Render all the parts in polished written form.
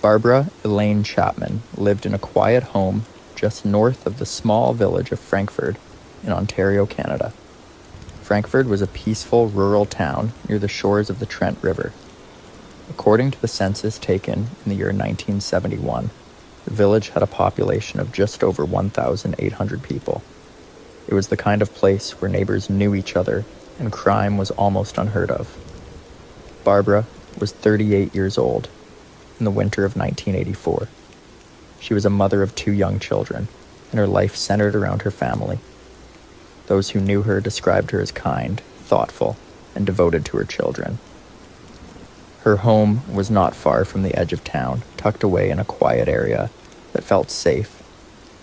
Barbara Elaine Chapman lived in a quiet home just north of the small village of Frankford in Ontario, Canada. Frankford was a peaceful rural town near the shores of the Trent River. According to the census taken in the year 1971, the village had a population of just over 1,800 people. It was the kind of place where neighbors knew each other and crime was almost unheard of. Barbara was 38 years old in the winter of 1984. She was a mother of 2 young children, and her life centered around her family. Those who knew her described her as kind, thoughtful, and devoted to her children. Her home was not far from the edge of town, tucked away in a quiet area that felt safe,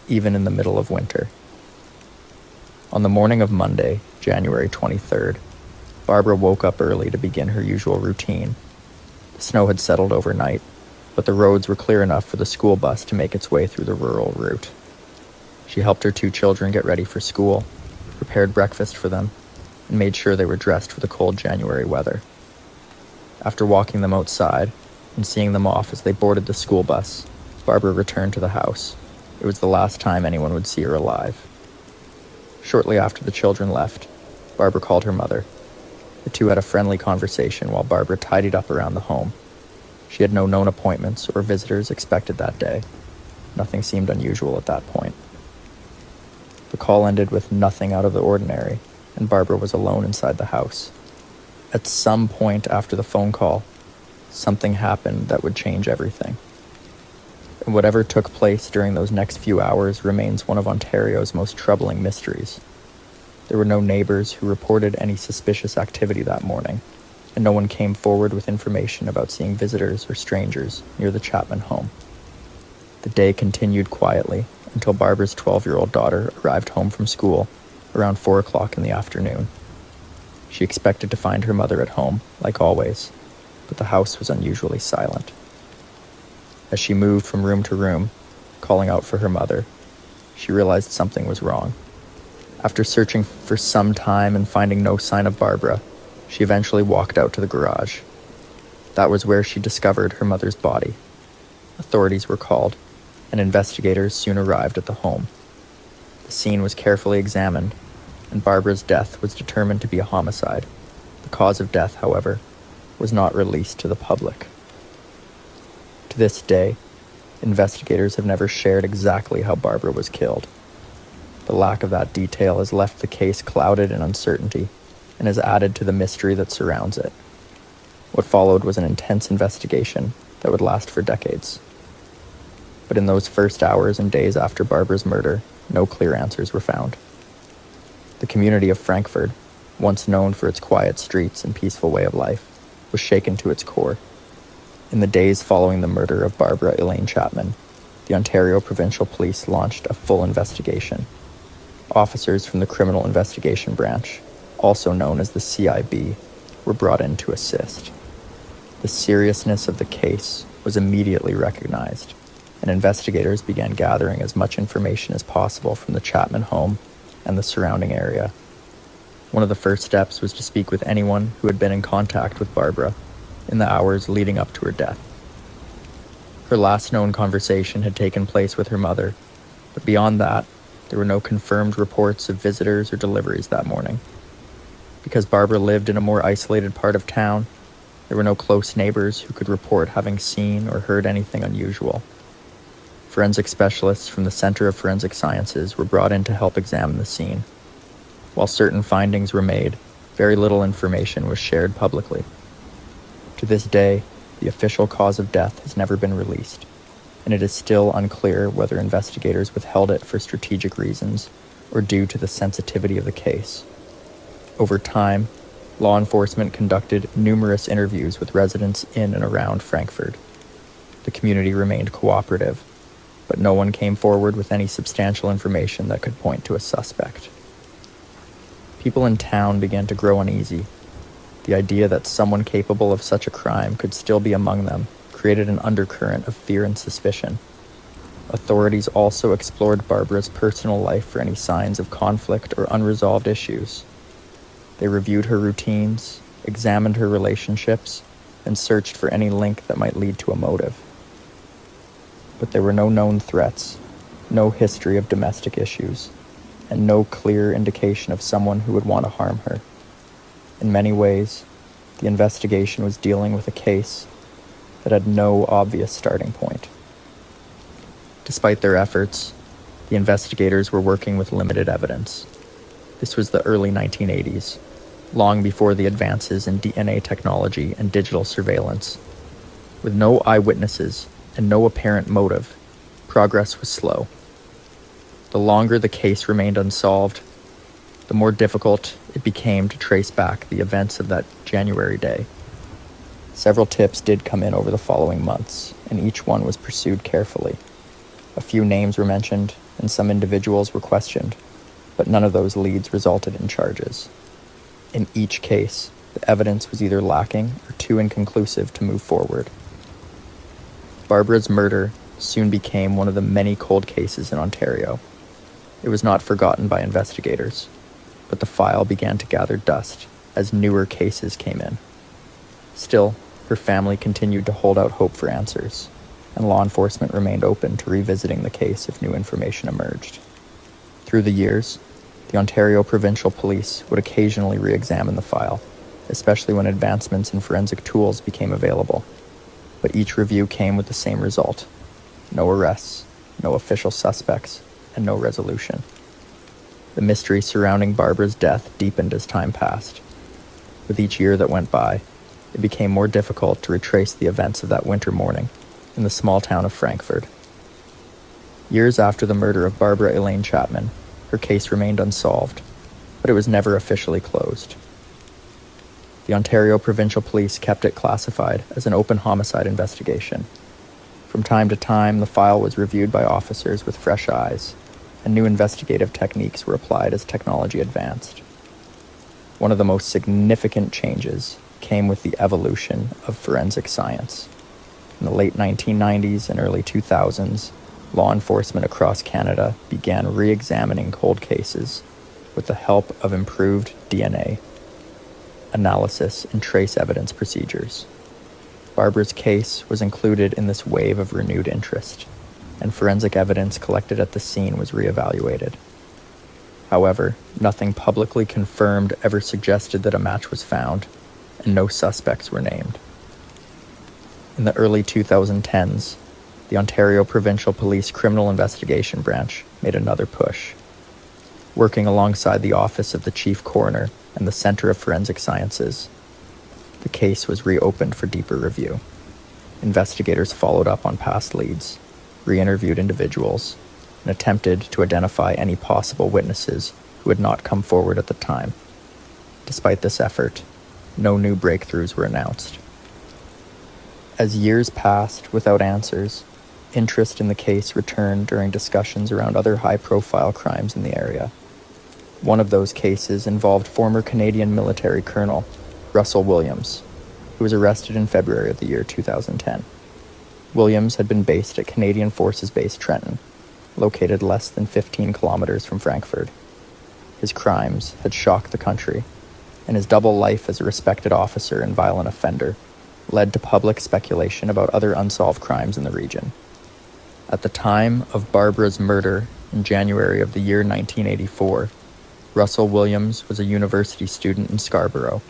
even in the middle of winter. On the morning of Monday, January 23rd, Barbara woke up early to begin her usual routine. The snow had settled overnight, but the roads were clear enough for the school bus to make its way through the rural route. She helped her 2 children get ready for school, prepared breakfast for them, and made sure they were dressed for the cold January weather. After walking them outside and seeing them off as they boarded the school bus, Barbara returned to the house. It was the last time anyone would see her alive. Shortly after the children left, Barbara called her mother. The 2 had a friendly conversation while Barbara tidied up around the home. She had no known appointments or visitors expected that day. Nothing seemed unusual at that point. The call ended with nothing out of the ordinary, and Barbara was alone inside the house. At some point after the phone call, something happened that would change everything. And whatever took place during those next few hours remains one of Ontario's most troubling mysteries. There were no neighbors who reported any suspicious activity that morning, and no one came forward with information about seeing visitors or strangers near the Chapman home. The day continued quietly until Barbara's 12-year-old daughter arrived home from school around 4 o'clock in the afternoon. She expected to find her mother at home, like always, but the house was unusually silent. As she moved from room to room, calling out for her mother, she realized something was wrong. After searching for some time and finding no sign of Barbara, she eventually walked out to the garage. That was where she discovered her mother's body. Authorities were called, and investigators soon arrived at the home. The scene was carefully examined, and Barbara's death was determined to be a homicide. The cause of death, however, was not released to the public. To this day, investigators have never shared exactly how Barbara was killed. The lack of that detail has left the case clouded in uncertainty and has added to the mystery that surrounds it. What followed was an intense investigation that would last for decades. But in those first hours and days after Barbara's murder, no clear answers were found. The community of Frankford, once known for its quiet streets and peaceful way of life, was shaken to its core. In the days following the murder of Barbara Elaine Chapman, the Ontario Provincial Police launched a full investigation. Officers from the Criminal Investigation Branch, also known as the CIB, were brought in to assist. The seriousness of the case was immediately recognized, and investigators began gathering as much information as possible from the Chapman home and the surrounding area. One of the first steps was to speak with anyone who had been in contact with Barbara in the hours leading up to her death. Her last known conversation had taken place with her mother, but beyond that, there were no confirmed reports of visitors or deliveries that morning. Because Barbara lived in a more isolated part of town, there were no close neighbors who could report having seen or heard anything unusual. Forensic specialists from the Center of Forensic Sciences were brought in to help examine the scene. While certain findings were made, very little information was shared publicly. To this day, the official cause of death has never been released, and it is still unclear whether investigators withheld it for strategic reasons or due to the sensitivity of the case. Over time, law enforcement conducted numerous interviews with residents in and around Frankford. The community remained cooperative, but no one came forward with any substantial information that could point to a suspect. People in town began to grow uneasy. The idea that someone capable of such a crime could still be among them created an undercurrent of fear and suspicion. Authorities also explored Barbara's personal life for any signs of conflict or unresolved issues. They reviewed her routines, examined her relationships, and searched for any link that might lead to a motive. but there were no known threats, no history of domestic issues, and no clear indication of someone who would want to harm her. In many ways, the investigation was dealing with a case that had no obvious starting point. Despite their efforts, the investigators were working with limited evidence. This was the early 1980s, long before the advances in DNA technology and digital surveillance. With no eyewitnesses and no apparent motive, progress was slow. The longer the case remained unsolved, the more difficult it became to trace back the events of that January day. Several tips did come in over the following months, and each one was pursued carefully. A few names were mentioned, and some individuals were questioned, but none of those leads resulted in charges. In each case, the evidence was either lacking or too inconclusive to move forward. Barbara's murder soon became one of the many cold cases in Ontario. It was not forgotten by investigators, but the file began to gather dust as newer cases came in. Still, her family continued to hold out hope for answers, and law enforcement remained open to revisiting the case if new information emerged. Through the years, the Ontario Provincial Police would occasionally re-examine the file, especially when advancements in forensic tools became available. But each review came with the same result: no arrests, no official suspects, and no resolution. The mystery surrounding Barbara's death deepened as time passed. With each year that went by, it became more difficult to retrace the events of that winter morning in the small town of Frankfurt. Years after the murder of Barbara Elaine Chapman, her case remained unsolved, but it was never officially closed. The Ontario Provincial Police kept it classified as an open homicide investigation. From time to time, the file was reviewed by officers with fresh eyes, and new investigative techniques were applied as technology advanced. One of the most significant changes came with the evolution of forensic science. In the late 1990s and early 2000s, law enforcement across Canada began re-examining cold cases with the help of improved DNA analysis and trace evidence procedures. Barbara's case was included in this wave of renewed interest, and forensic evidence collected at the scene was reevaluated. However, nothing publicly confirmed ever suggested that a match was found, and no suspects were named. In the early 2010s, the Ontario Provincial Police Criminal Investigation Branch made another push. Working alongside the Office of the Chief Coroner and the Centre of Forensic Sciences, the case was reopened for deeper review. Investigators followed up on past leads, re-interviewed individuals, and attempted to identify any possible witnesses who had not come forward at the time. Despite this effort, no new breakthroughs were announced. As years passed without answers, interest in the case returned during discussions around other high-profile crimes in the area. One of those cases involved former Canadian military colonel Russell Williams, who was arrested in February of the year 2010. Williams had been based at Canadian Forces Base Trenton, located less than 15 kilometers from Frankfurt. His crimes had shocked the country, and his double life as a respected officer and violent offender led to public speculation about other unsolved crimes in the region. At the time of Barbara's murder in January of the year 1984, Russell Williams was a university student in Scarborough.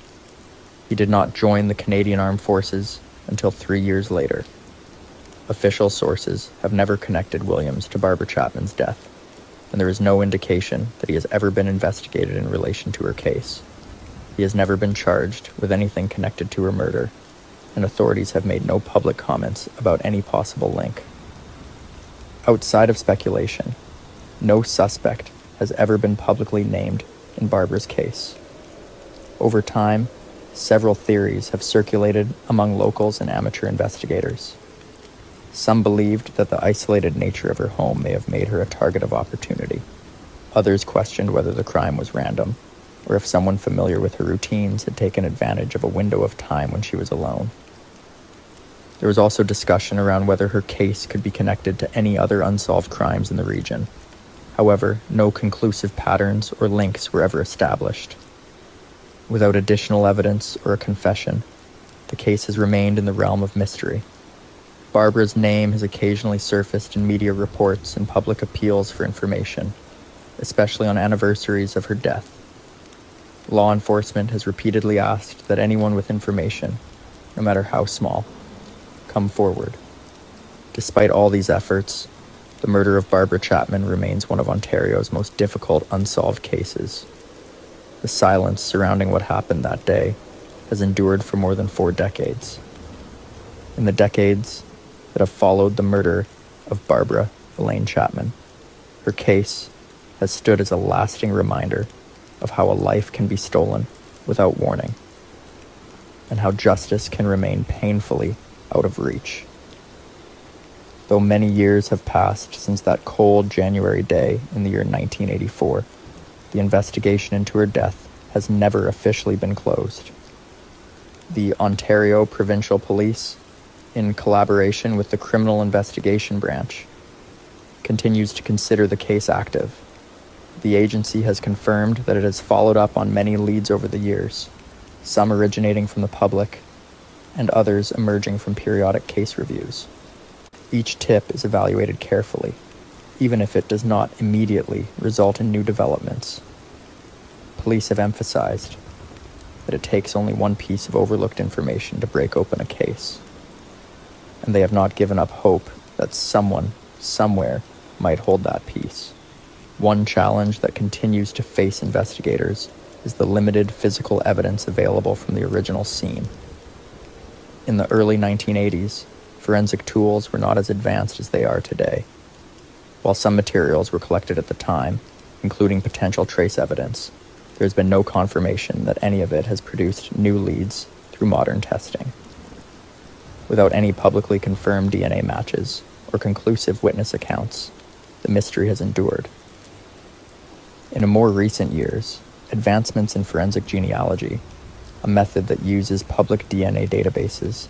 He did not join the Canadian Armed Forces until 3 years later. Official sources have never connected Williams to Barbara Chapman's death, and there is no indication that he has ever been investigated in relation to her case. He has never been charged with anything connected to her murder, and authorities have made no public comments about any possible link. Outside of speculation, no suspect has ever been publicly named in Barbara's case. Over time, several theories have circulated among locals and amateur investigators. Some believed that the isolated nature of her home may have made her a target of opportunity. Others questioned whether the crime was random, or if someone familiar with her routines had taken advantage of a window of time when she was alone. There was also discussion around whether her case could be connected to any other unsolved crimes in the region. However, no conclusive patterns or links were ever established. Without additional evidence or a confession, the case has remained in the realm of mystery. Barbara's name has occasionally surfaced in media reports and public appeals for information, especially on anniversaries of her death. Law enforcement has repeatedly asked that anyone with information, no matter how small, come forward. Despite all these efforts, the murder of Barbara Chapman remains one of Ontario's most difficult unsolved cases. The silence surrounding what happened that day has endured for more than 4 decades. In the decades that have followed the murder of Barbara Elaine Chapman, her case has stood as a lasting reminder of how a life can be stolen without warning, and how justice can remain painfully out of reach. Though many years have passed since that cold January day in the year 1984, the investigation into her death has never officially been closed. The Ontario Provincial Police, in collaboration with the Criminal Investigation Branch, continues to consider the case active. The agency has confirmed that it has followed up on many leads over the years, some originating from the public and others emerging from periodic case reviews. Each tip is evaluated carefully, even if it does not immediately result in new developments. Police have emphasized that it takes only one piece of overlooked information to break open a case, and they have not given up hope that someone, somewhere, might hold that piece. One challenge that continues to face investigators is the limited physical evidence available from the original scene. In the early 1980s, forensic tools were not as advanced as they are today. While some materials were collected at the time, including potential trace evidence, there has been no confirmation that any of it has produced new leads through modern testing. Without any publicly confirmed DNA matches or conclusive witness accounts, the mystery has endured. In more recent years, advancements in forensic genealogy, a method that uses public DNA databases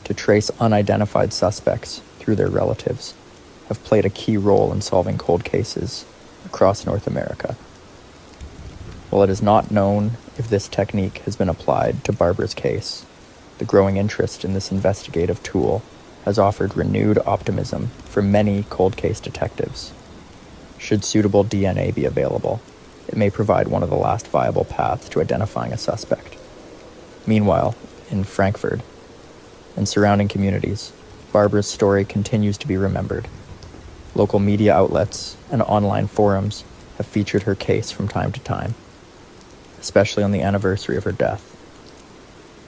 to trace unidentified suspects through their relatives, have played a key role in solving cold cases across North America. While it is not known if this technique has been applied to Barbara's case, the growing interest in this investigative tool has offered renewed optimism for many cold case detectives. Should suitable DNA be available, it may provide one of the last viable paths to identifying a suspect. Meanwhile, in Frankfurt and surrounding communities, Barbara's story continues to be remembered. Local media outlets and online forums have featured her case from time to time, especially on the anniversary of her death.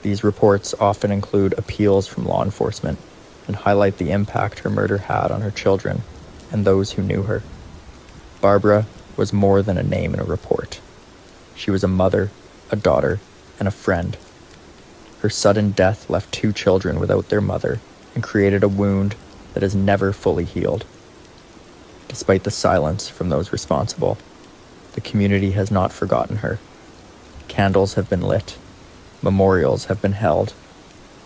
These reports often include appeals from law enforcement and highlight the impact her murder had on her children and those who knew her. Barbara was more than a name in a report. She was a mother, a daughter, and a friend. Her sudden death left 2 children without their mother and created a wound that has never fully healed. Despite the silence from those responsible, the community has not forgotten her. Candles have been lit, memorials have been held,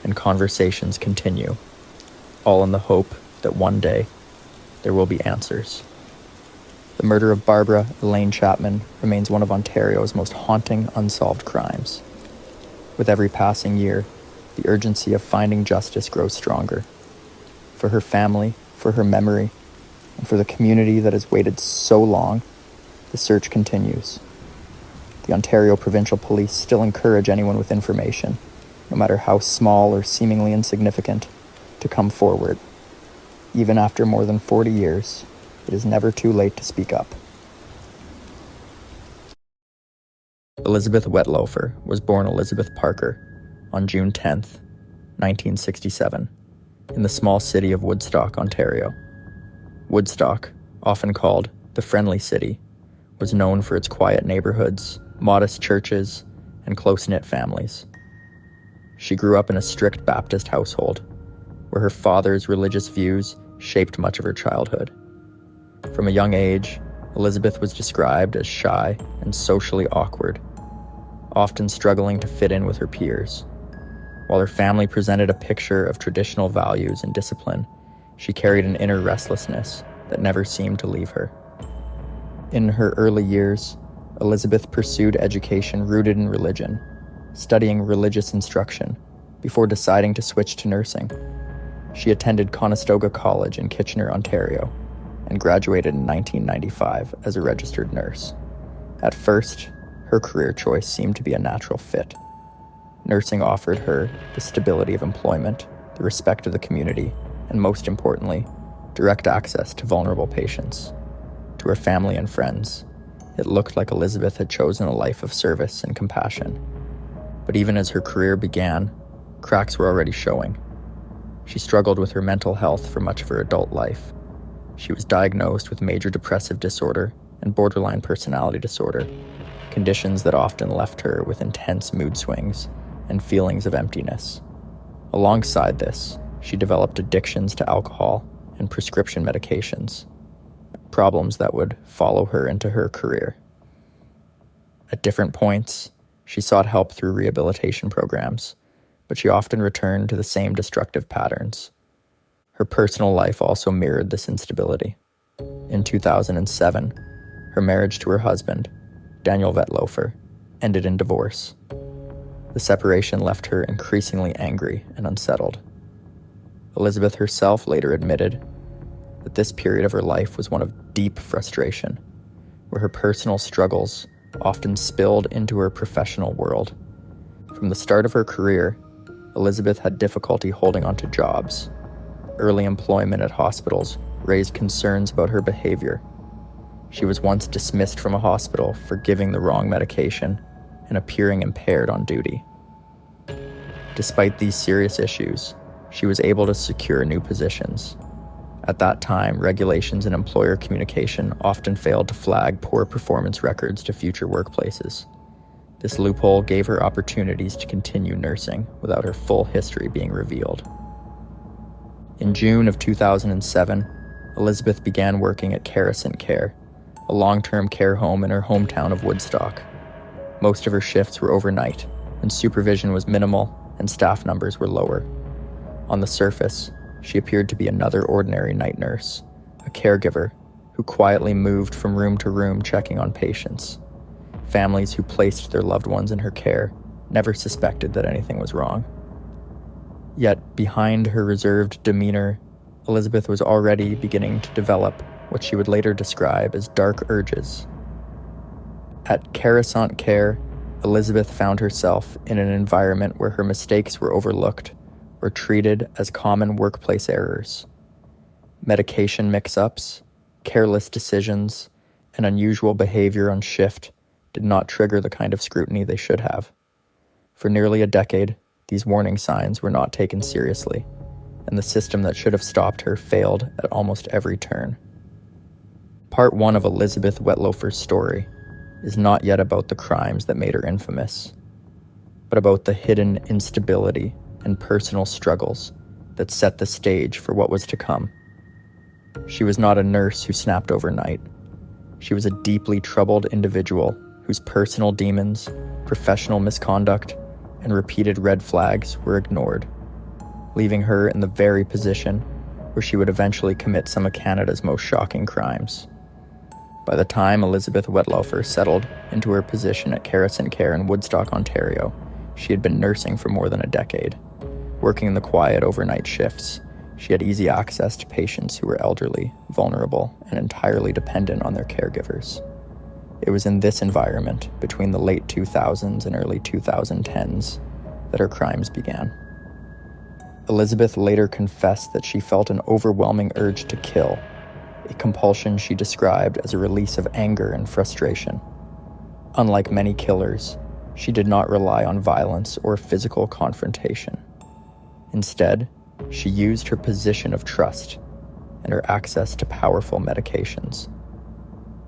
and conversations continue, all in the hope that one day there will be answers. The murder of Barbara Elaine Chapman remains one of Ontario's most haunting unsolved crimes. With every passing year, the urgency of finding justice grows stronger. For her family, for her memory, and for the community that has waited so long, the search continues. The Ontario Provincial Police still encourage anyone with information, no matter how small or seemingly insignificant, to come forward. Even after more than 40 years, it is never too late to speak up. Elizabeth Wettlaufer was born Elizabeth Parker on June 10th, 1967, in the small city of Woodstock, Ontario. Woodstock, often called the Friendly City, was known for its quiet neighborhoods, modest churches, and close-knit families. She grew up in a strict Baptist household, where her father's religious views shaped much of her childhood. From a young age, Elizabeth was described as shy and socially awkward, often struggling to fit in with her peers. While her family presented a picture of traditional values and discipline, she carried an inner restlessness that never seemed to leave her. In her early years, Elizabeth pursued education rooted in religion, studying religious instruction before deciding to switch to nursing. She attended Conestoga College in Kitchener, Ontario, and graduated in 1995 as a registered nurse. At first, her career choice seemed to be a natural fit. Nursing offered her the stability of employment, the respect of the community, and most importantly, direct access to vulnerable patients. To her family and friends, it looked like Elizabeth had chosen a life of service and compassion. But even as her career began, cracks were already showing. She struggled with her mental health for much of her adult life. She was diagnosed with major depressive disorder and borderline personality disorder, conditions that often left her with intense mood swings and feelings of emptiness. Alongside this, she developed addictions to alcohol and prescription medications, problems that would follow her into her career. At different points, she sought help through rehabilitation programs, but she often returned to the same destructive patterns. Her personal life also mirrored this instability. In 2007, her marriage to her husband, Daniel Wettlaufer, ended in divorce. The separation left her increasingly angry and unsettled. Elizabeth herself later admitted that this period of her life was one of deep frustration, where her personal struggles often spilled into her professional world. From the start of her career, Elizabeth had difficulty holding on to jobs. Early employment at hospitals raised concerns about her behavior. She was once dismissed from a hospital for giving the wrong medication and appearing impaired on duty. Despite these serious issues, she was able to secure new positions. At that time, regulations in employer communication often failed to flag poor performance records to future workplaces. This loophole gave her opportunities to continue nursing without her full history being revealed. In June of 2007, Elizabeth began working at Carison Care, a long-term care home in her hometown of Woodstock. Most of her shifts were overnight, and supervision was minimal and staff numbers were lower. On the surface, she appeared to be another ordinary night nurse, a caregiver who quietly moved from room to room checking on patients. Families who placed their loved ones in her care never suspected that anything was wrong. Yet, behind her reserved demeanor, Elizabeth was already beginning to develop what she would later describe as dark urges. At Carison Care, Elizabeth found herself in an environment where her mistakes were overlooked or treated as common workplace errors. Medication mix-ups, careless decisions, and unusual behavior on shift did not trigger the kind of scrutiny they should have. For nearly a decade, these warning signs were not taken seriously, and the system that should have stopped her failed at almost every turn. Part 1 of Elizabeth Wettlaufer's story is not yet about the crimes that made her infamous, but about the hidden instability and personal struggles that set the stage for what was to come. She was not a nurse who snapped overnight. She was a deeply troubled individual whose personal demons, professional misconduct, and repeated red flags were ignored, leaving her in the very position where she would eventually commit some of Canada's most shocking crimes. By the time Elizabeth Wettlaufer settled into her position at Carison Care in Woodstock, Ontario, she had been nursing for more than a decade. Working in the quiet overnight shifts, she had easy access to patients who were elderly, vulnerable, and entirely dependent on their caregivers. It was in this environment, between the late 2000s and early 2010s, that her crimes began. Elizabeth later confessed that she felt an overwhelming urge to kill, a compulsion she described as a release of anger and frustration. Unlike many killers, she did not rely on violence or physical confrontation. Instead, she used her position of trust and her access to powerful medications.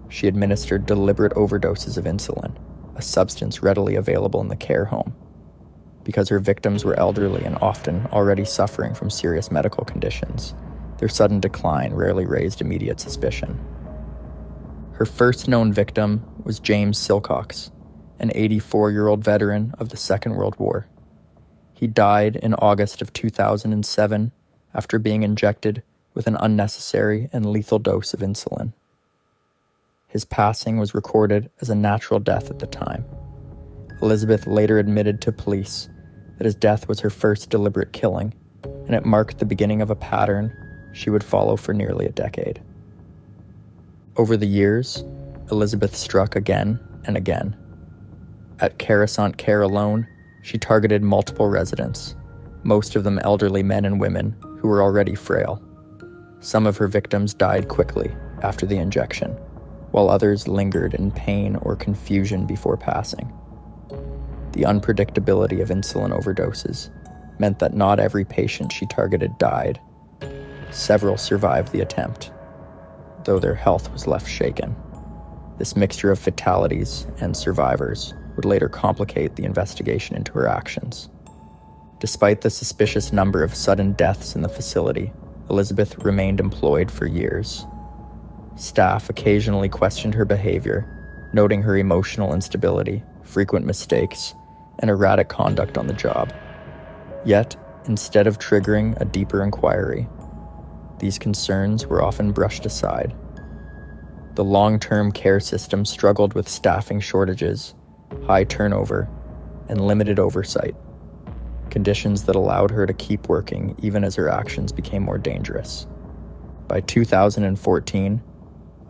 She administered deliberate overdoses of insulin, a substance readily available in the care home. Because her victims were elderly and often already suffering from serious medical conditions, their sudden decline rarely raised immediate suspicion. Her first known victim was James Silcox, an 84-year-old veteran of the Second World War. He died in August of 2007 after being injected with an unnecessary and lethal dose of insulin. His passing was recorded as a natural death at the time. Elizabeth later admitted to police that his death was her first deliberate killing, and it marked the beginning of a pattern she would follow for nearly a decade. Over the years, Elizabeth struck again and again. At Carissant Care alone, she targeted multiple residents, most of them elderly men and women who were already frail. Some of her victims died quickly after the injection, while others lingered in pain or confusion before passing. The unpredictability of insulin overdoses meant that not every patient she targeted died. Several survived the attempt, though their health was left shaken. This mixture of fatalities and survivors would later complicate the investigation into her actions. Despite the suspicious number of sudden deaths in the facility, Elizabeth remained employed for years. Staff occasionally questioned her behavior, noting her emotional instability, frequent mistakes, and erratic conduct on the job. Yet, instead of triggering a deeper inquiry, these concerns were often brushed aside. The long-term care system struggled with staffing shortages, high turnover, and limited oversight, conditions that allowed her to keep working even as her actions became more dangerous. By 2014,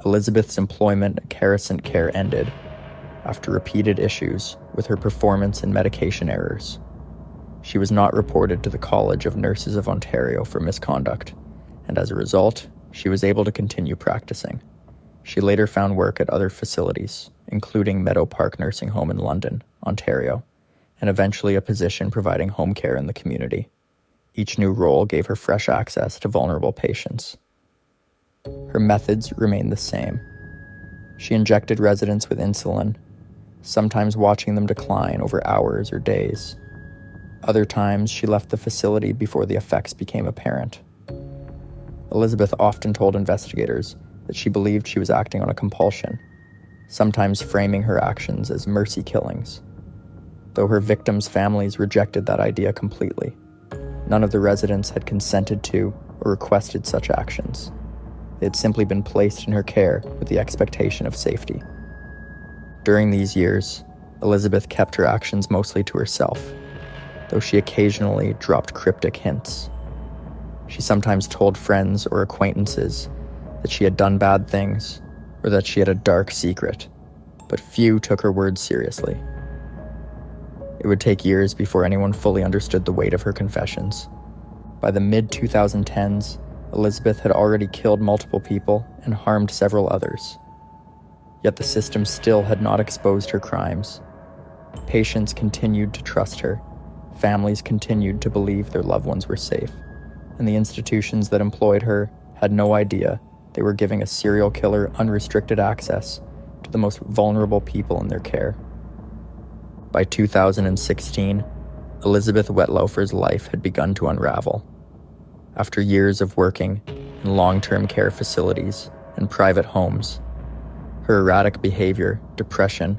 Elizabeth's employment at Carissant Care ended after repeated issues with her performance and medication errors. She was not reported to the College of Nurses of Ontario for misconduct, and as a result, she was able to continue practicing. She later found work at other facilities, including Meadow Park Nursing Home in London, Ontario, and eventually a position providing home care in the community. Each new role gave her fresh access to vulnerable patients. Her methods remained the same. She injected residents with insulin, sometimes watching them decline over hours or days. Other times, she left the facility before the effects became apparent. Elizabeth often told investigators that she believed she was acting on a compulsion, sometimes framing her actions as mercy killings. Though her victims' families rejected that idea completely, none of the residents had consented to or requested such actions. They had simply been placed in her care with the expectation of safety. During these years, Elizabeth kept her actions mostly to herself, though she occasionally dropped cryptic hints. She sometimes told friends or acquaintances that she had done bad things or that she had a dark secret, but few took her words seriously. It would take years before anyone fully understood the weight of her confessions. By the mid-2010s, Elizabeth had already killed multiple people and harmed several others. Yet the system still had not exposed her crimes. Patients continued to trust her, families continued to believe their loved ones were safe, and the institutions that employed her had no idea they were giving a serial killer unrestricted access to the most vulnerable people in their care. By 2016, Elizabeth Wettlaufer's life had begun to unravel. After years of working in long-term care facilities and private homes, her erratic behavior, depression,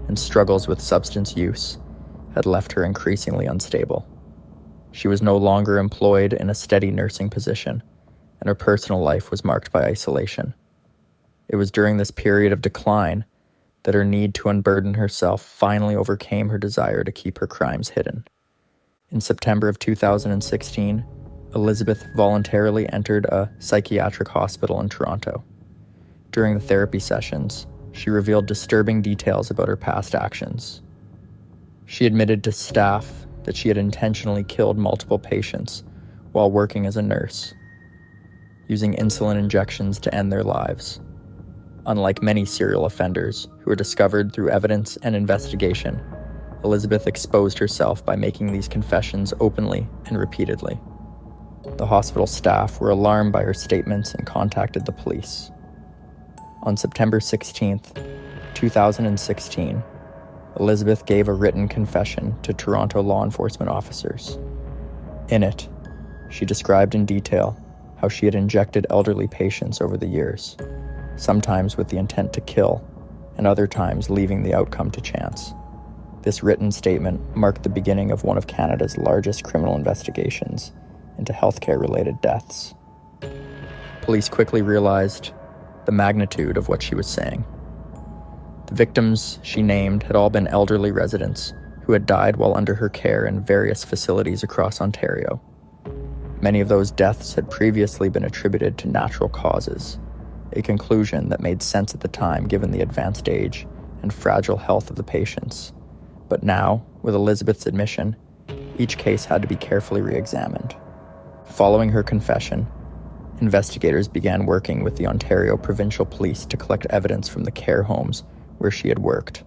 and struggles with substance use had left her increasingly unstable. She was no longer employed in a steady nursing position, and her personal life was marked by isolation. It was during this period of decline that her need to unburden herself finally overcame her desire to keep her crimes hidden. In September of 2016, Elizabeth voluntarily entered a psychiatric hospital in Toronto. During the therapy sessions, she revealed disturbing details about her past actions. She admitted to staff that she had intentionally killed multiple patients while working as a nurse, using insulin injections to end their lives. Unlike many serial offenders who were discovered through evidence and investigation, Elizabeth exposed herself by making these confessions openly and repeatedly. The hospital staff were alarmed by her statements and contacted the police. On September 16, 2016, Elizabeth gave a written confession to Toronto law enforcement officers. In it, she described in detail how she had injected elderly patients over the years, sometimes with the intent to kill, and other times leaving the outcome to chance. This written statement marked the beginning of one of Canada's largest criminal investigations into healthcare-related deaths. Police quickly realized the magnitude of what she was saying. The victims she named had all been elderly residents who had died while under her care in various facilities across Ontario. Many of those deaths had previously been attributed to natural causes, a conclusion that made sense at the time given the advanced age and fragile health of the patients. But now, with Elizabeth's admission, each case had to be carefully re-examined. Following her confession, investigators began working with the Ontario Provincial Police to collect evidence from the care homes where she had worked.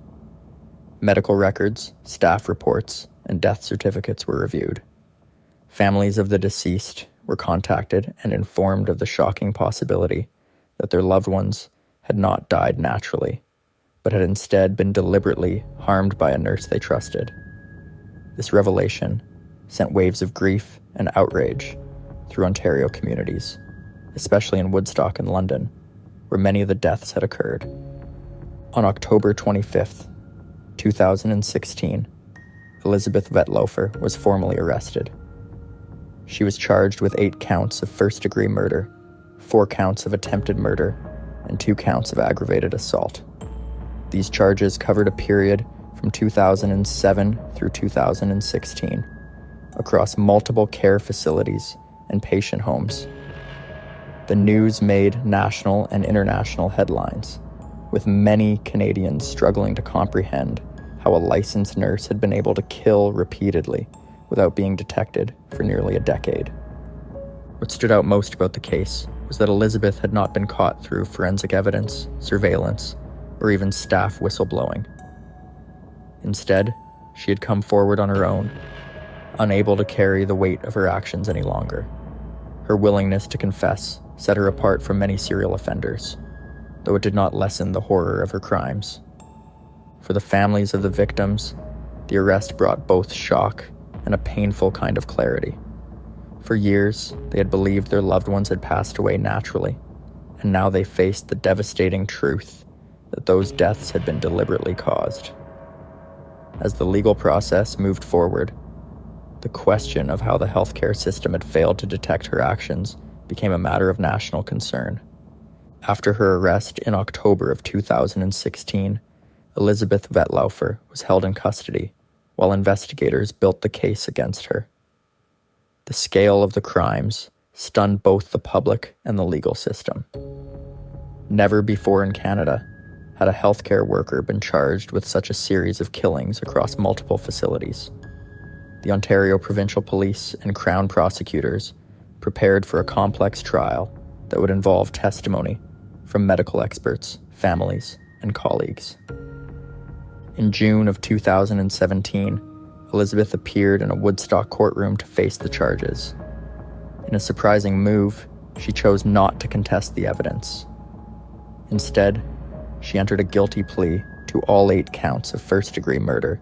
Medical records, staff reports, and death certificates were reviewed. Families of the deceased were contacted and informed of the shocking possibility that their loved ones had not died naturally, but had instead been deliberately harmed by a nurse they trusted. This revelation sent waves of grief and outrage through Ontario communities, especially in Woodstock and London, where many of the deaths had occurred. On October 25th, 2016, Elizabeth Wettlaufer was formally arrested. She was charged with 8 counts of first-degree murder, 4 counts of attempted murder, and 2 counts of aggravated assault. These charges covered a period from 2007 through 2016 across multiple care facilities and patient homes. The news made national and international headlines, with many Canadians struggling to comprehend how a licensed nurse had been able to kill repeatedly without being detected for nearly a decade. What stood out most about the case was that Elizabeth had not been caught through forensic evidence, surveillance, or even staff whistleblowing. Instead, she had come forward on her own, unable to carry the weight of her actions any longer. Her willingness to confess set her apart from many serial offenders, though it did not lessen the horror of her crimes. For the families of the victims, the arrest brought both shock and a painful kind of clarity. For years, they had believed their loved ones had passed away naturally, and now they faced the devastating truth that those deaths had been deliberately caused. As the legal process moved forward, the question of how the healthcare system had failed to detect her actions became a matter of national concern. After her arrest in October of 2016, Elizabeth Wettlaufer was held in custody while investigators built the case against her. The scale of the crimes stunned both the public and the legal system. Never before in Canada had a healthcare worker been charged with such a series of killings across multiple facilities. The Ontario Provincial Police and Crown prosecutors prepared for a complex trial that would involve testimony from medical experts, families, and colleagues. In June of 2017, Elizabeth appeared in a Woodstock courtroom to face the charges. In a surprising move, she chose not to contest the evidence. Instead, she entered a guilty plea to all 8 counts of first-degree murder,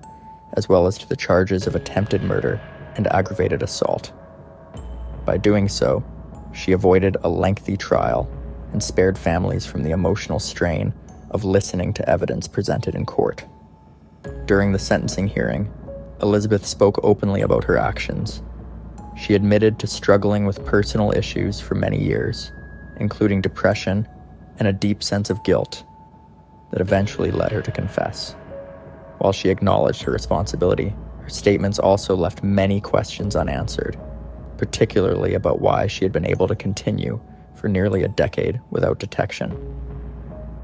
as well as to the charges of attempted murder and aggravated assault. By doing so, she avoided a lengthy trial and spared families from the emotional strain of listening to evidence presented in court. During the sentencing hearing, Elizabeth spoke openly about her actions. She admitted to struggling with personal issues for many years, including depression and a deep sense of guilt that eventually led her to confess. While she acknowledged her responsibility, her statements also left many questions unanswered, particularly about why she had been able to continue for nearly a decade without detection.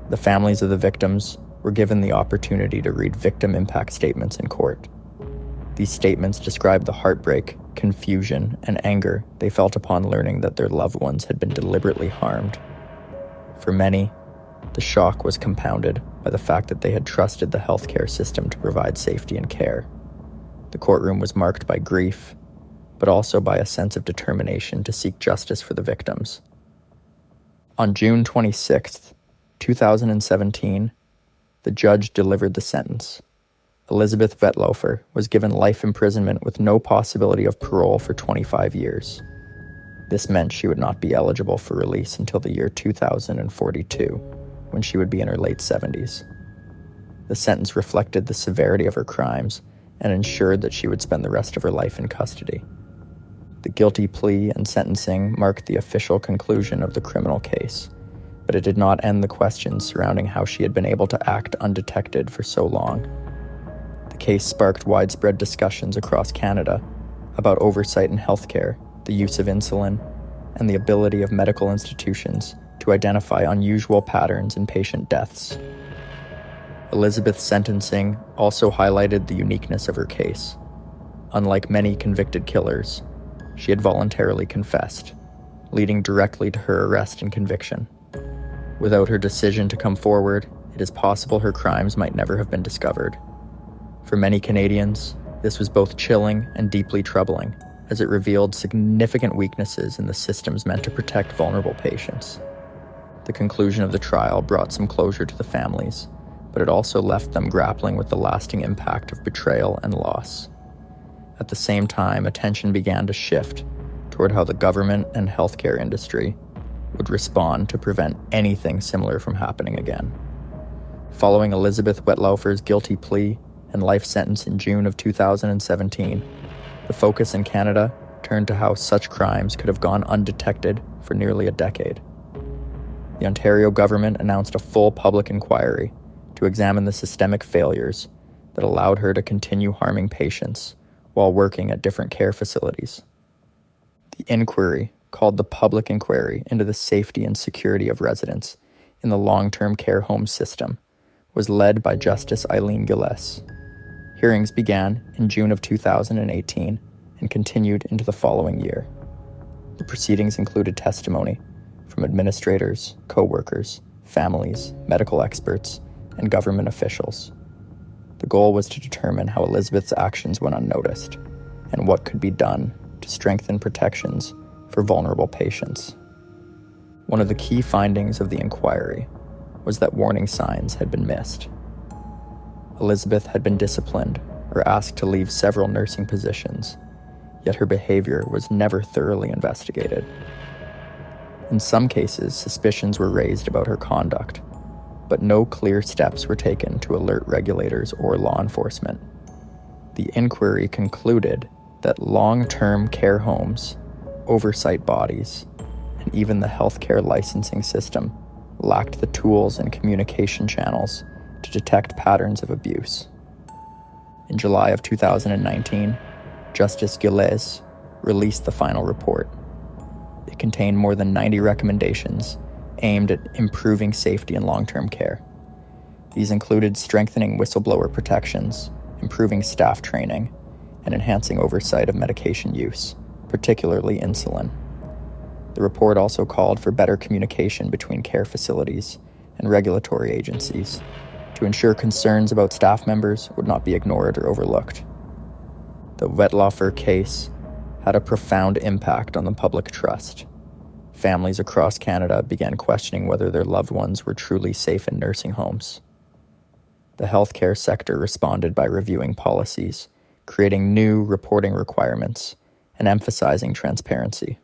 The families of the victims were given the opportunity to read victim impact statements in court. These statements described the heartbreak, confusion, and anger they felt upon learning that their loved ones had been deliberately harmed. For many, the shock was compounded by the fact that they had trusted the healthcare system to provide safety and care. The courtroom was marked by grief, but also by a sense of determination to seek justice for the victims. On June 26, 2017, the judge delivered the sentence. Elizabeth Wettlaufer was given life imprisonment with no possibility of parole for 25 years. This meant she would not be eligible for release until the year 2042, when she would be in her late 70s. The sentence reflected the severity of her crimes and ensured that she would spend the rest of her life in custody. The guilty plea and sentencing marked the official conclusion of the criminal case, but it did not end the questions surrounding how she had been able to act undetected for so long. The case sparked widespread discussions across Canada about oversight in healthcare the use of insulin, and the ability of medical institutions to identify unusual patterns in patient deaths. Elizabeth's sentencing also highlighted the uniqueness of her case. Unlike many convicted killers, she had voluntarily confessed, leading directly to her arrest and conviction. Without her decision to come forward, it is possible her crimes might never have been discovered. For many Canadians, this was both chilling and deeply troubling, as it revealed significant weaknesses in the systems meant to protect vulnerable patients. The conclusion of the trial brought some closure to the families, but it also left them grappling with the lasting impact of betrayal and loss. At the same time, attention began to shift toward how the government and healthcare industry would respond to prevent anything similar from happening again. Following Elizabeth Wettlaufer's guilty plea and life sentence in June of 2017, the focus in Canada turned to how such crimes could have gone undetected for nearly a decade. The Ontario government announced a full public inquiry to examine the systemic failures that allowed her to continue harming patients while working at different care facilities. The inquiry, called the Public Inquiry into the Safety and Security of Residents in the Long-Term Care Home System, was led by Justice Eileen Gilles. Hearings began in June of 2018 and continued into the following year. The proceedings included testimony from administrators, co-workers, families, medical experts, and government officials. The goal was to determine how Elizabeth's actions went unnoticed and what could be done to strengthen protections for vulnerable patients. One of the key findings of the inquiry was that warning signs had been missed. Elizabeth had been disciplined or asked to leave several nursing positions, yet her behavior was never thoroughly investigated. In some cases, suspicions were raised about her conduct, but no clear steps were taken to alert regulators or law enforcement. The inquiry concluded that long-term care homes, oversight bodies, and even the healthcare licensing system lacked the tools and communication channels to detect patterns of abuse. In July of 2019, Justice Gilles released the final report. It contained more than 90 recommendations aimed at improving safety in long-term care. These included strengthening whistleblower protections, improving staff training, and enhancing oversight of medication use, particularly insulin. The report also called for better communication between care facilities and regulatory agencies to ensure concerns about staff members would not be ignored or overlooked. The Wettlaufer case had a profound impact on the public trust. Families across Canada began questioning whether their loved ones were truly safe in nursing homes. The healthcare sector responded by reviewing policies, creating new reporting requirements, and emphasizing transparency.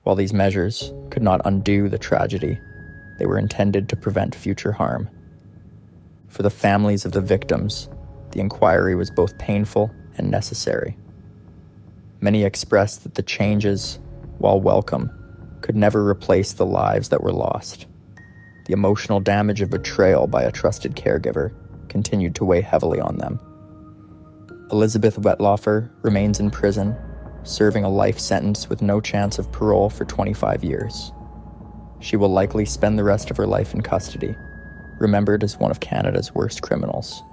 While these measures could not undo the tragedy, they were intended to prevent future harm. For the families of the victims, the inquiry was both painful and necessary. Many expressed that the changes, while welcome, could never replace the lives that were lost. The emotional damage of betrayal by a trusted caregiver continued to weigh heavily on them. Elizabeth Wettlaufer remains in prison, serving a life sentence with no chance of parole for 25 years. She will likely spend the rest of her life in custody, remembered as one of Canada's worst criminals.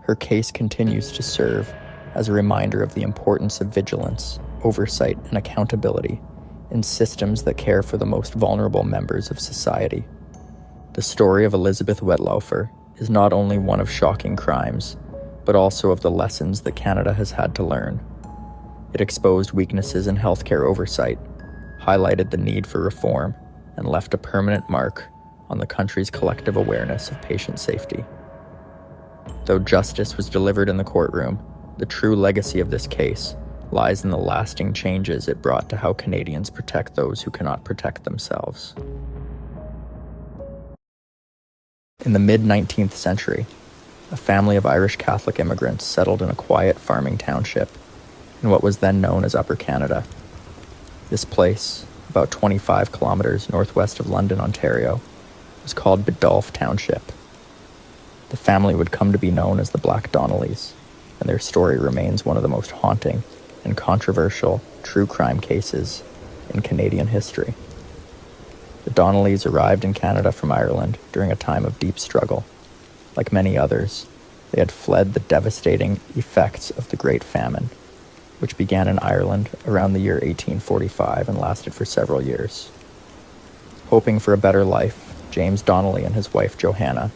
Her case continues to serve as a reminder of the importance of vigilance, oversight, and accountability in systems that care for the most vulnerable members of society. The story of Elizabeth Wettlaufer is not only one of shocking crimes, but also of the lessons that Canada has had to learn. It exposed weaknesses in healthcare oversight, highlighted the need for reform, and left a permanent mark on the country's collective awareness of patient safety. Though justice was delivered in the courtroom, the true legacy of this case lies in the lasting changes it brought to how Canadians protect those who cannot protect themselves. In the mid-19th century, a family of Irish Catholic immigrants settled in a quiet farming township in what was then known as Upper Canada. This place, about 25 kilometers northwest of London, Ontario, was called Biddulph Township. The family would come to be known as the Black Donnellys, and their story remains one of the most haunting and controversial true crime cases in Canadian history. The Donnellys arrived in Canada from Ireland during a time of deep struggle. Like many others, they had fled the devastating effects of the Great Famine, which began in Ireland around the year 1845 and lasted for several years. Hoping for a better life, James Donnelly and his wife Johanna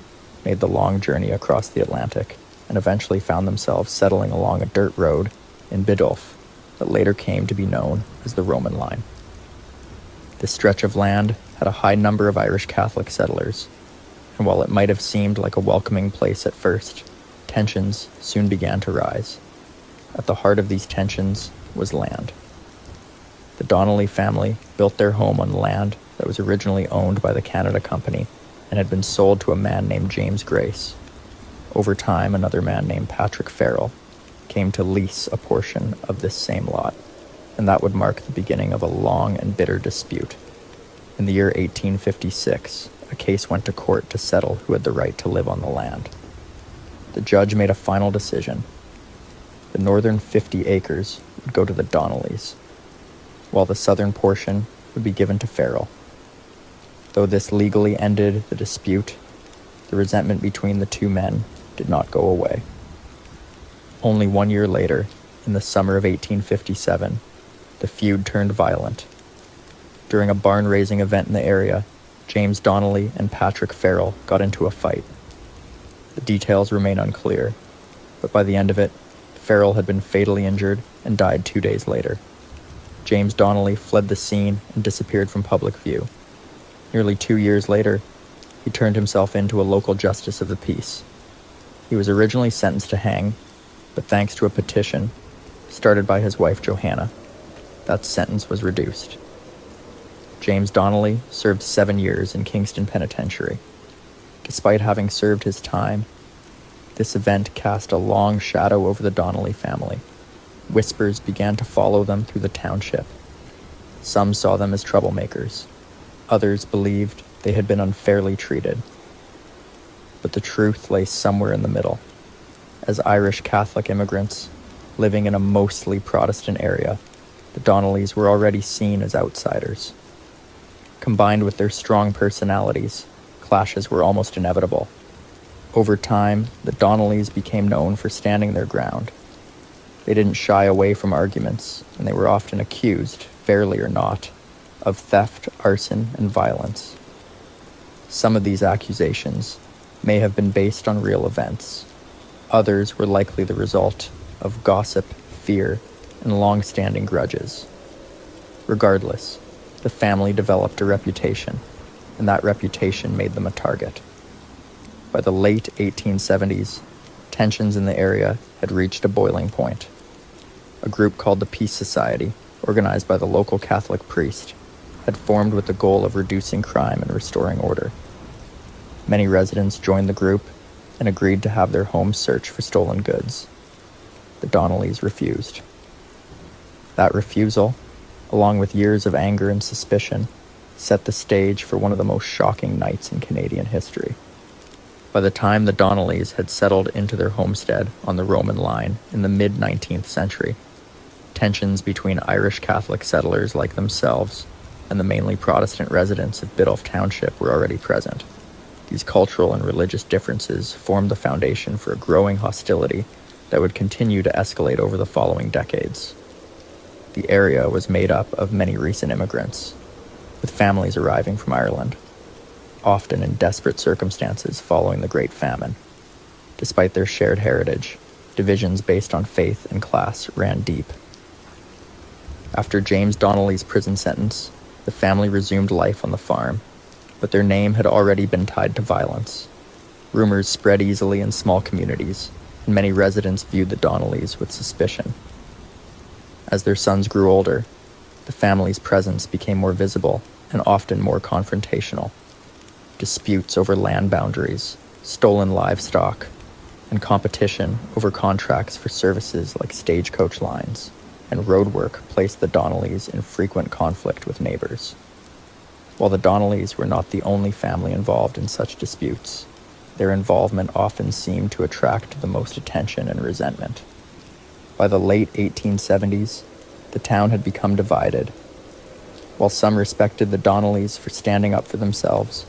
made the long journey across the Atlantic and eventually found themselves settling along a dirt road in Biddulph that later came to be known as the Roman Line. This stretch of land had a high number of Irish Catholic settlers, and while it might have seemed like a welcoming place at first, tensions soon began to rise. At the heart of these tensions was land. The Donnelly family built their home on land that was originally owned by the Canada Company and had been sold to a man named James Grace. Over time, another man named Patrick Farrell came to lease a portion of this same lot, and that would mark the beginning of a long and bitter dispute. In the year 1856, a case went to court to settle who had the right to live on the land. The judge made a final decision. The northern 50 acres would go to the Donnellys, while the southern portion would be given to Farrell. Though this legally ended the dispute, the resentment between the two men did not go away. Only 1 year later, in the summer of 1857, the feud turned violent. During a barn-raising event in the area, James Donnelly and Patrick Farrell got into a fight. The details remain unclear, but by the end of it, Farrell had been fatally injured and died 2 days later. James Donnelly fled the scene and disappeared from public view. Nearly 2 years later, he turned himself in to a local justice of the peace. He was originally sentenced to hang, but thanks to a petition started by his wife Johanna, that sentence was reduced. James Donnelly served 7 years in Kingston Penitentiary. Despite having served his time, this event cast a long shadow over the Donnelly family. Whispers began to follow them through the township. Some saw them as troublemakers. Others believed they had been unfairly treated. But the truth lay somewhere in the middle. As Irish Catholic immigrants living in a mostly Protestant area, the Donnellys were already seen as outsiders. Combined with their strong personalities, clashes were almost inevitable. Over time, the Donnellys became known for standing their ground. They didn't shy away from arguments, and they were often accused, fairly or not, of theft, arson, and violence. Some of these accusations may have been based on real events. Others were likely the result of gossip, fear, and long-standing grudges. Regardless, the family developed a reputation, and that reputation made them a target. By the late 1870s, tensions in the area had reached a boiling point. A group called the Peace Society, organized by the local Catholic priest, had formed with the goal of reducing crime and restoring order. Many residents joined the group and agreed to have their homes searched for stolen goods. The Donnellys refused. That refusal, along with years of anger and suspicion, set the stage for one of the most shocking nights in Canadian history. By the time the Donnellys had settled into their homestead on the Roman Line in the mid-19th century, tensions between Irish Catholic settlers like themselves and the mainly Protestant residents of Biddulph Township were already present. These cultural and religious differences formed the foundation for a growing hostility that would continue to escalate over the following decades. The area was made up of many recent immigrants, with families arriving from Ireland, often in desperate circumstances following the Great Famine. Despite their shared heritage, divisions based on faith and class ran deep. After James Donnelly's prison sentence, the family resumed life on the farm, but their name had already been tied to violence. Rumors spread easily in small communities, and many residents viewed the Donnellys with suspicion. As their sons grew older, the family's presence became more visible and often more confrontational. Disputes over land boundaries, stolen livestock, and competition over contracts for services like stagecoach lines and roadwork placed the Donnellys in frequent conflict with neighbors. While the Donnellys were not the only family involved in such disputes, their involvement often seemed to attract the most attention and resentment. By the late 1870s, the town had become divided. While some respected the Donnellys for standing up for themselves,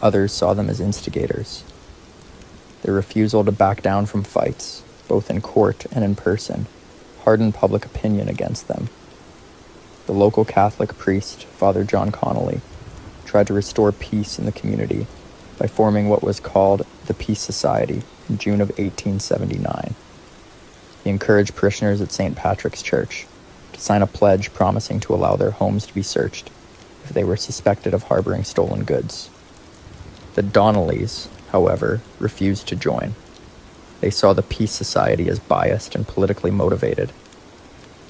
others saw them as instigators. Their refusal to back down from fights, both in court and in person, hardened public opinion against them. The local Catholic priest, Father John Connolly, tried to restore peace in the community by forming what was called the Peace Society in June of 1879. He encouraged parishioners at St. Patrick's Church to sign a pledge promising to allow their homes to be searched if they were suspected of harboring stolen goods. The Donnellys, however, refused to join. They saw the Peace Society as biased and politically motivated.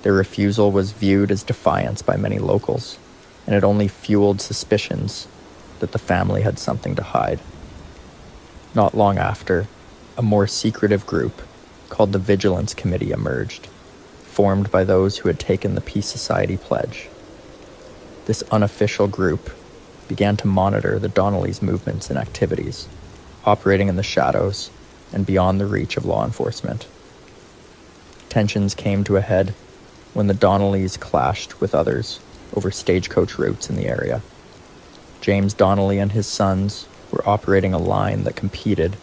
Their refusal was viewed as defiance by many locals, and it only fueled suspicions that the family had something to hide. Not long after, a more secretive group called the Vigilance Committee emerged, formed by those who had taken the Peace Society pledge. This unofficial group began to monitor the Donnellys' movements and activities, operating in the shadows and beyond the reach of law enforcement. Tensions came to a head when the Donnellys clashed with others over stagecoach routes in the area. James Donnelly and his sons were operating a line that competed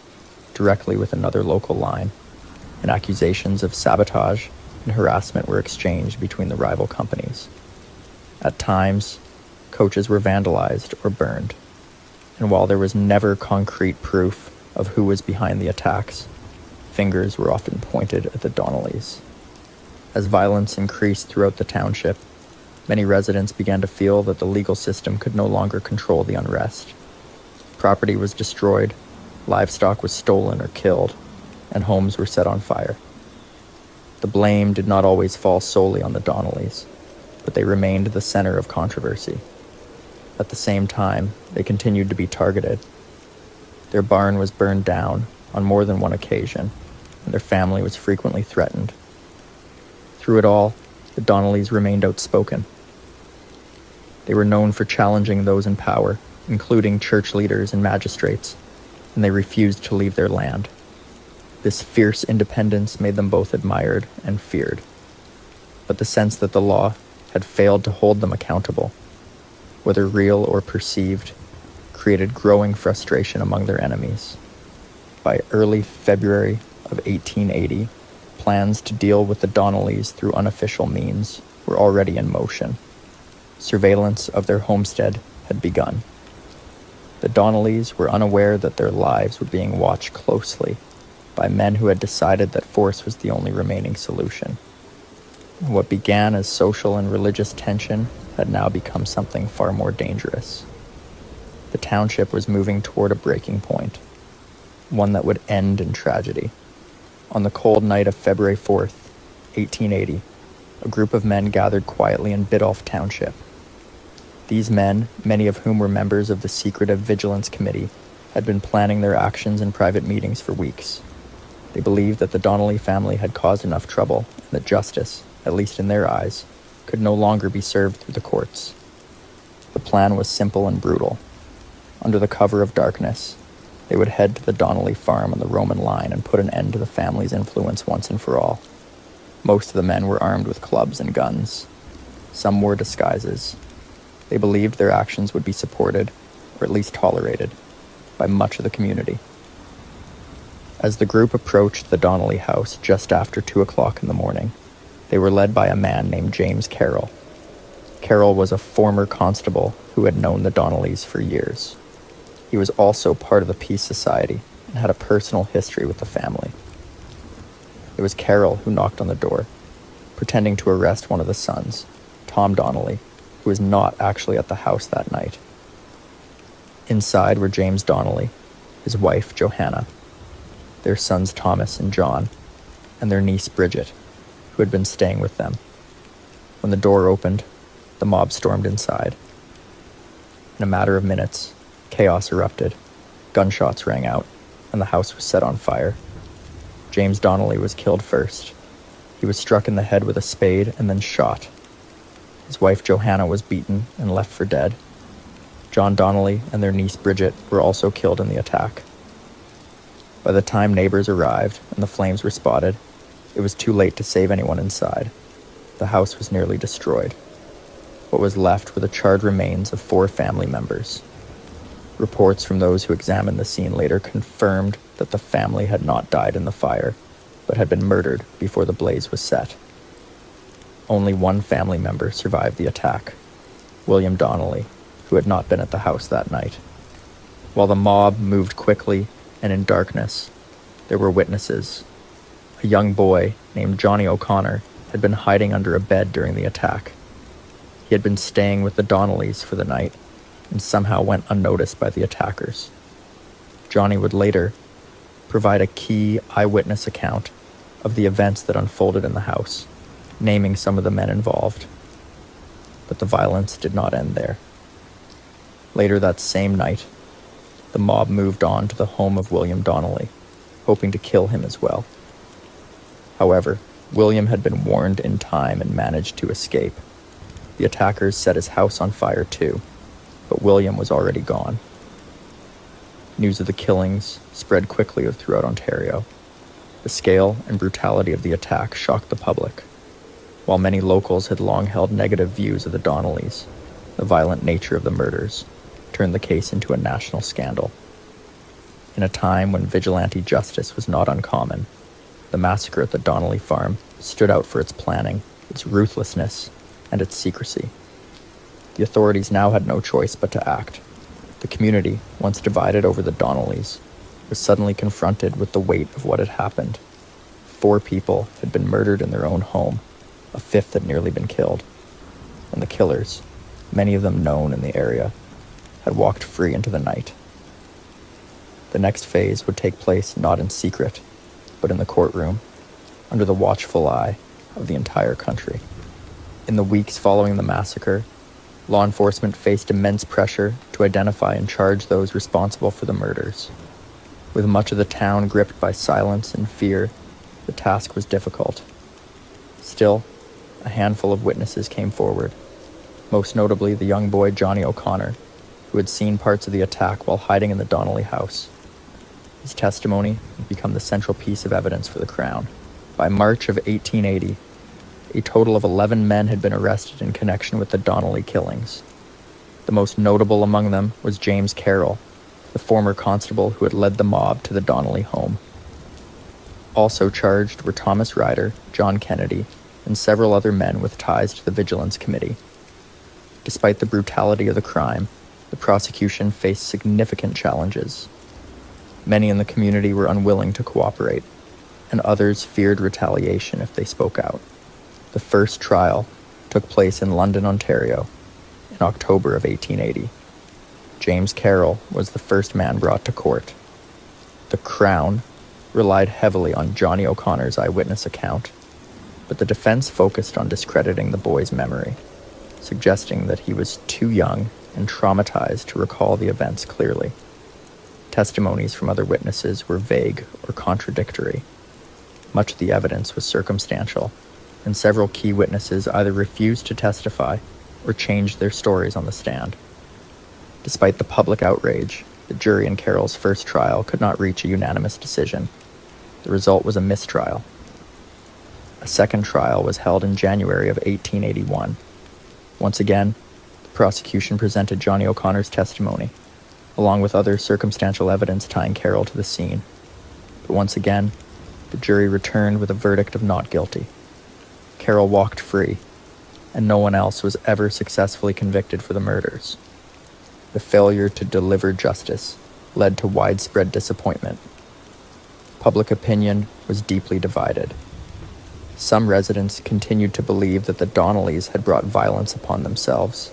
directly with another local line, and accusations of sabotage and harassment were exchanged between the rival companies. At times, coaches were vandalized or burned, and while there was never concrete proof of who was behind the attacks, fingers were often pointed at the Donnellys. As violence increased throughout the township, many residents began to feel that the legal system could no longer control the unrest. Property was destroyed, livestock was stolen or killed, and homes were set on fire. The blame did not always fall solely on the Donnellys, but they remained the center of controversy. At the same time, they continued to be targeted. Their barn was burned down on more than one occasion, and their family was frequently threatened. Through it all, the Donnellys remained outspoken. They were known for challenging those in power, including church leaders and magistrates, and they refused to leave their land. This fierce independence made them both admired and feared. But the sense that the law had failed to hold them accountable, whether real or perceived, created growing frustration among their enemies. By early February of 1880, plans to deal with the Donnellys through unofficial means were already in motion. Surveillance of their homestead had begun. The Donnellys were unaware that their lives were being watched closely by men who had decided that force was the only remaining solution. And what began as social and religious tension had now become something far more dangerous. The township was moving toward a breaking point, one that would end in tragedy. On the cold night of February 4th, 1880, a group of men gathered quietly in Biddulph Township. These men, many of whom were members of the secretive Vigilance Committee, had been planning their actions in private meetings for weeks. They believed that the Donnelly family had caused enough trouble and that justice, at least in their eyes, could no longer be served through the courts. The plan was simple and brutal. Under the cover of darkness, they would head to the Donnelly farm on the Roman line and put an end to the family's influence once and for all. Most of the men were armed with clubs and guns. Some wore disguises. They believed their actions would be supported, or at least tolerated, by much of the community. As the group approached the Donnelly house just after 2 o'clock in the morning, they were led by a man named James Carroll. Carroll was a former constable who had known the Donnellys for years. He was also part of the Peace Society and had a personal history with the family. It was Carroll who knocked on the door, pretending to arrest one of the sons, Tom Donnelly, who was not actually at the house that night. Inside were James Donnelly, his wife Johanna, their sons Thomas and John, and their niece Bridget, who had been staying with them. When the door opened, the mob stormed inside. In a matter of minutes, chaos erupted, gunshots rang out, and the house was set on fire. James Donnelly was killed first. He was struck in the head with a spade and then shot. His wife Johanna was beaten and left for dead. John Donnelly and their niece Bridget were also killed in the attack. By the time neighbors arrived and the flames were spotted, It was too late to save anyone inside. The house was nearly destroyed. What was left were the charred remains of 4 family members. Reports from those who examined the scene later confirmed that the family had not died in the fire, but had been murdered before the blaze was set. Only one family member survived the attack, William Donnelly, who had not been at the house that night. While the mob moved quickly and in darkness, there were witnesses. A young boy named Johnny O'Connor had been hiding under a bed during the attack. He had been staying with the Donnellys for the night and somehow went unnoticed by the attackers. Johnny would later provide a key eyewitness account of the events that unfolded in the house, naming some of the men involved. But the violence did not end there. Later that same night, the mob moved on to the home of William Donnelly, hoping to kill him as well. However, William had been warned in time and managed to escape. The attackers set his house on fire too, but William was already gone. News of the killings spread quickly throughout Ontario. The scale and brutality of the attack shocked the public. While many locals had long held negative views of the Donnellys, the violent nature of the murders turned the case into a national scandal. In a time when vigilante justice was not uncommon, the massacre at the Donnelly farm stood out for its planning, its ruthlessness, and its secrecy. The authorities now had no choice but to act. The community, once divided over the Donnellys, was suddenly confronted with the weight of what had happened. 4 people had been murdered in their own home, a 5th had nearly been killed, and the killers, many of them known in the area, had walked free into the night. The next phase would take place not in secret, but in the courtroom, under the watchful eye of the entire country. In the weeks following the massacre, law enforcement faced immense pressure to identify and charge those responsible for the murders. With much of the town gripped by silence and fear, the task was difficult. Still, a handful of witnesses came forward, most notably the young boy Johnny O'Connor, who had seen parts of the attack while hiding in the Donnelly house. His testimony had become the central piece of evidence for the Crown. By March of 1880, a total of 11 men had been arrested in connection with the Donnelly killings. The most notable among them was James Carroll, the former constable who had led the mob to the Donnelly home. Also charged were Thomas Ryder, John Kennedy, and several other men with ties to the Vigilance Committee. Despite the brutality of the crime, the prosecution faced significant challenges. Many in the community were unwilling to cooperate, and others feared retaliation if they spoke out. The first trial took place in London, Ontario, in October of 1880. James Carroll was the first man brought to court. The Crown relied heavily on Johnny O'Connor's eyewitness account, but the defense focused on discrediting the boy's memory, suggesting that he was too young and traumatized to recall the events clearly. Testimonies from other witnesses were vague or contradictory. Much of the evidence was circumstantial, and several key witnesses either refused to testify or changed their stories on the stand. Despite the public outrage, the jury in Carroll's first trial could not reach a unanimous decision. The result was a mistrial. A second trial was held in January of 1881. Once again, the prosecution presented Johnny O'Connor's testimony, along with other circumstantial evidence tying Carroll to the scene. But once again, the jury returned with a verdict of not guilty. Carroll walked free, and no one else was ever successfully convicted for the murders. The failure to deliver justice led to widespread disappointment. Public opinion was deeply divided. Some residents continued to believe that the Donnellys had brought violence upon themselves,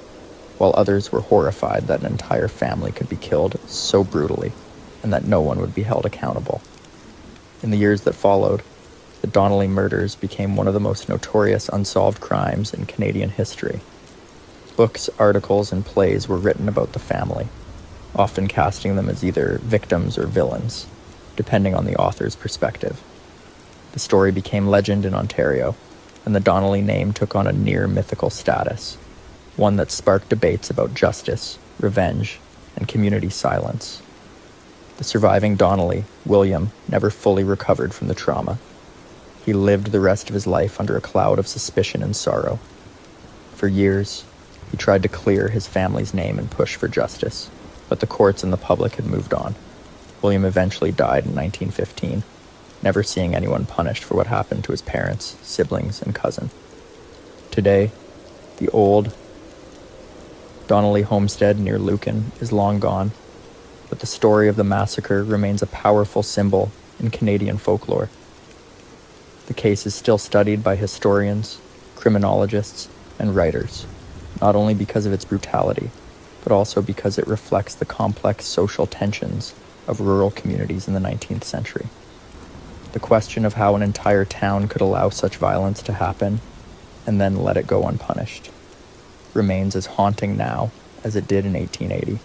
while others were horrified that an entire family could be killed so brutally and that no one would be held accountable. In the years that followed, the Donnelly murders became one of the most notorious unsolved crimes in Canadian history. Books, articles, and plays were written about the family, often casting them as either victims or villains, depending on the author's perspective. The story became legend in Ontario, and the Donnelly name took on a near-mythical status, one that sparked debates about justice, revenge, and community silence. The surviving Donnelly, William, never fully recovered from the trauma. he lived the rest of his life under a cloud of suspicion and sorrow. For years, he tried to clear his family's name and push for justice, but the courts and the public had moved on. William eventually died in 1915, never seeing anyone punished for what happened to his parents, siblings, and cousin. Today, the old Donnelly homestead near Lucan is long gone, but the story of the massacre remains a powerful symbol in Canadian folklore. The case is still studied by historians, criminologists, and writers, not only because of its brutality, but also because it reflects the complex social tensions of rural communities in the 19th century. The question of how an entire town could allow such violence to happen and then let it go unpunished remains as haunting now as it did in 1880.